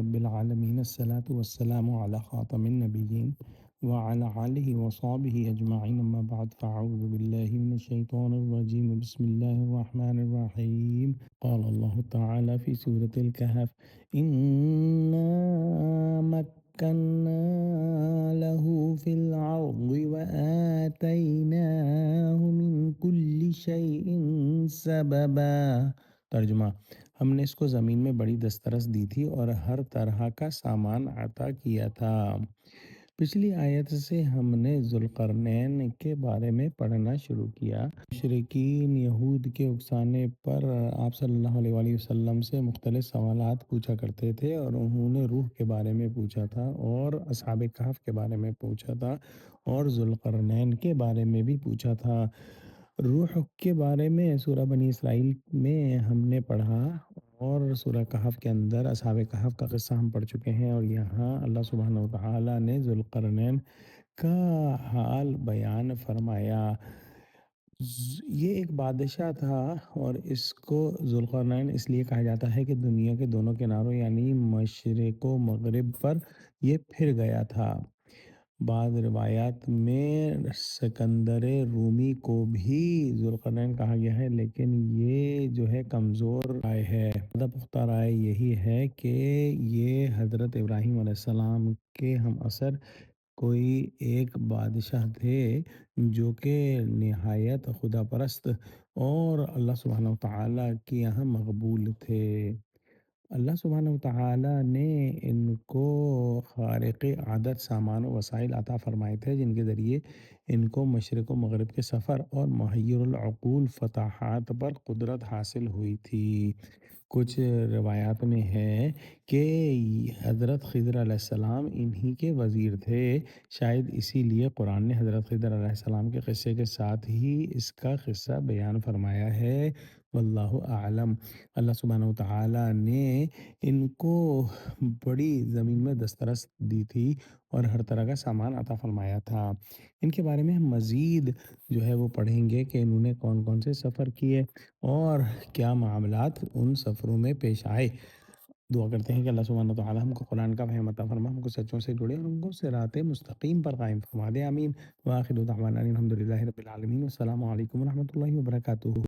رب العالمين الصلاة والسلام على خاتم النبيين وعلى آله وصحبه أجمعين أما بعد فأعوذ بالله من الشيطان الرجيم بسم الله الرحمن الرحيم قال الله تعالى في سورة الكهف إنا مكنا له في الأرض وآتيناه من كل شيء سببا۔ ترجمہ: ہم نے اس کو زمین میں بڑی دسترس دی تھی اور ہر طرح کا سامان عطا کیا تھا۔ پچھلی آیت سے ہم نے ذوالقرنین کے بارے میں پڑھنا شروع کیا۔ مشرکین یہود کے اکسانے پر آپ صلی اللہ علیہ وآلہ وسلم سے مختلف سوالات پوچھا کرتے تھے، اور انہوں نے روح کے بارے میں پوچھا تھا اور اصحاب کہف کے بارے میں پوچھا تھا اور ذوالقرنین کے بارے میں بھی پوچھا تھا۔ روح کے بارے میں سورہ بنی اسرائیل میں ہم نے پڑھا، اور سورہ کہف کے اندر اصحاب کہف کا قصہ ہم پڑھ چکے ہیں، اور یہاں اللہ سبحانہ وتعالیٰ نے ذوالقرنین کا حال بیان فرمایا۔ یہ ایک بادشاہ تھا، اور اس کو ذوالقرنین اس لیے کہا جاتا ہے کہ دنیا کے دونوں کناروں یعنی مشرق و مغرب پر یہ پھر گیا تھا۔ بعض روایات میں سکندر رومی کو بھی ذوالقرنین کہا گیا ہے، لیکن یہ جو ہے کمزور رائے ہے۔ زیادہ پختہ رائے یہی ہے کہ یہ حضرت ابراہیم علیہ السلام کے ہم عصر کوئی ایک بادشاہ تھے جو کہ نہایت خدا پرست اور اللہ سبحانہ وتعالیٰ کے یہاں مقبول تھے۔ اللہ سبحانہ وتعالیٰ نے ان کو خارق عادت سامان و وسائل عطا فرمائے تھے، جن کے ذریعے ان کو مشرق و مغرب کے سفر اور محیر العقول فتوحات پر قدرت حاصل ہوئی تھی۔ کچھ روایات میں ہے کہ حضرت خضر علیہ السلام انہی کے وزیر تھے، شاید اسی لیے قرآن نے حضرت خضر علیہ السلام کے قصے کے ساتھ ہی اس کا قصہ بیان فرمایا ہے۔ واللہ اعلم۔ اللہ سبحانہ وتعالیٰ نے ان کو بڑی زمین میں دسترس دی تھی اور ہر طرح کا سامان عطا فرمایا تھا۔ ان کے بارے میں ہم مزید جو ہے وہ پڑھیں گے کہ انہوں نے کون کون سے سفر کیے اور کیا معاملات ان سفروں میں پیش آئے۔ دعا کرتے ہیں کہ اللہ سبحانہ وتعالیٰ ہم کو قرآن کا فہم عطا فرما، ہم کو سچوں سے جڑے اور ہم کو صراط مستقیم پر قائم فرما دے، آمین۔ وآخر دعوانا الحمد للہ رب العالمین، والسلام علیکم ورحمۃ اللہ وبرکاتہ۔